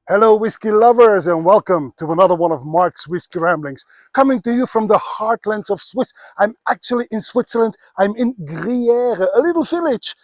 Hello whiskey lovers, and welcome to another one of Mark's Whiskey Ramblings, coming to you from the heartland of Swiss. I'm actually in Switzerland. I'm in Gruyère, a little village,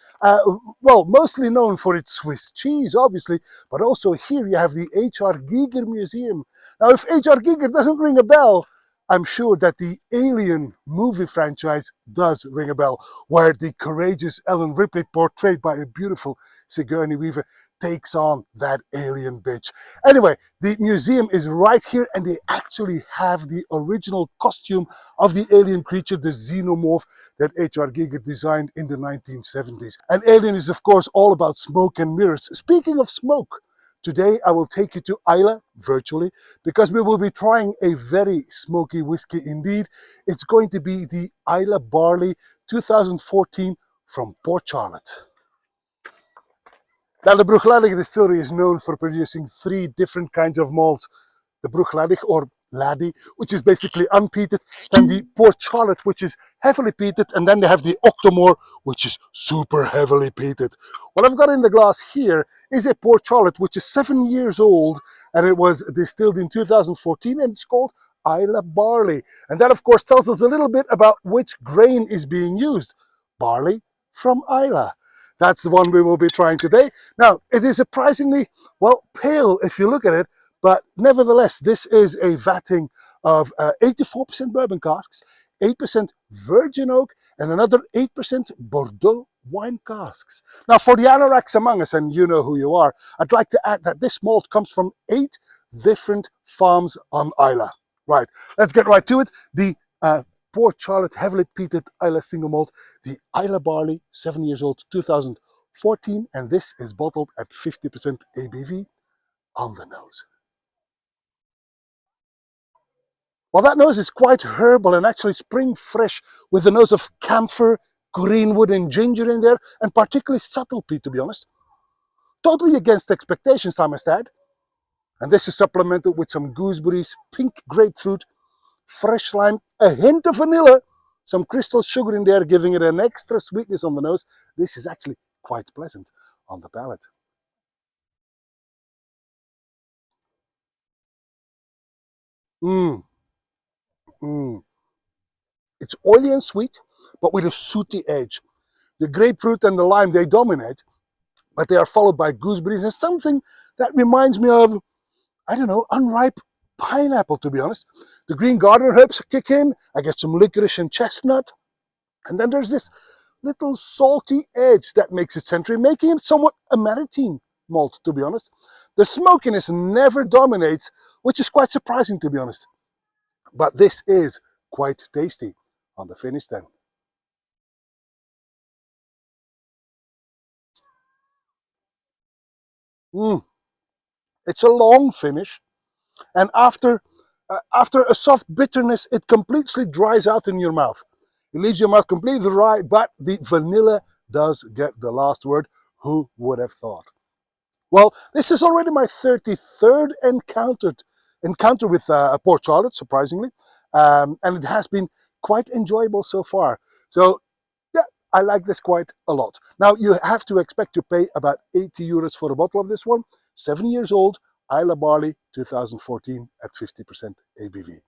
well, mostly known for its Swiss cheese, obviously, but also here you have the H.R. Giger Museum. Now, if H.R. Giger doesn't ring a bell, I'm sure that the Alien movie franchise does ring a bell, where the courageous Ellen Ripley, portrayed by a beautiful Sigourney Weaver, takes on that alien bitch. Anyway, the museum is right here, and they actually have the original costume of the alien creature, the xenomorph that H.R. Giger designed in the 1970s. And Alien is, of course, all about smoke and mirrors. Speaking of smoke, today I will take you to Islay, virtually, because we will be trying a very smoky whiskey indeed. It's going to be the Islay Barley 2014 from Port Charlotte. Now, the Bruichladdich distillery is known for producing 3 different kinds of malts. The Bruichladdich, or Laddie, which is basically unpeated, then the Port Charlotte, which is heavily peated, and then they have the Octomore, which is super heavily peated. What I've got in the glass here is a Port Charlotte, which is 7 years old, and it was distilled in 2014, and it's called Islay Barley. And that, of course, tells us a little bit about which grain is being used. Barley from Islay. That's the one we will be trying today. Now, it is surprisingly, well, pale if you look at it, but nevertheless, this is a vatting of 84% bourbon casks, 8% virgin oak, and another 8% Bordeaux wine casks. Now, for the anoraks among us, and you know who you are, I'd like to add that this malt comes from 8 different farms on Islay. Right, let's get right to it. The Port Charlotte heavily peated Islay single malt, the Islay Barley, 7 years old, 2014, and this is bottled at 50% ABV on the nose. Well, that nose is quite herbal and actually spring fresh, with the nose of camphor, greenwood and ginger in there, and particularly subtle peat, to be honest. Totally against expectations, I must add. And this is supplemented with some gooseberries, pink grapefruit, fresh lime, a hint of vanilla, some crystal sugar in there, giving it an extra sweetness on the nose. This is actually quite pleasant on the palate. It's oily and sweet, but with a sooty edge. The grapefruit and the lime, they dominate, but they are followed by gooseberries and something that reminds me of, I don't know, unripe pineapple, to be honest. The green garden herbs kick in. I get some licorice and chestnut. And then there's this little salty edge that makes it century, making it somewhat a maritime malt, to be honest. The smokiness never dominates, which is quite surprising, to be honest. But this is quite tasty on the finish then. It's a long finish. And after a soft bitterness, it completely dries out in your mouth. It leaves your mouth completely dry, but the vanilla does get the last word. Who would have thought? Well, this is already my 33rd encounter with Port Charlotte, surprisingly. And it has been quite enjoyable so far. So, yeah, I like this quite a lot. Now, you have to expect to pay about 80 euros for a bottle of this one. 7 years old. Islay Barley 2014 at 50% ABV.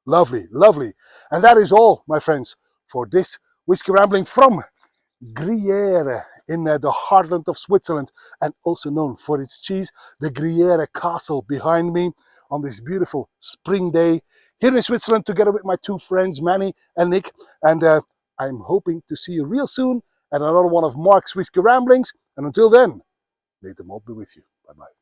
Lovely, lovely. And that is all, my friends, for this whiskey rambling from Gruyère in the heartland of Switzerland, and also known for its cheese, the Gruyère Castle behind me on this beautiful spring day here in Switzerland together with my two friends, Manny and Nick. And I'm hoping to see you real soon at another one of Mark's Whisky Ramblings. And until then, may the malt be with you. Bye-bye.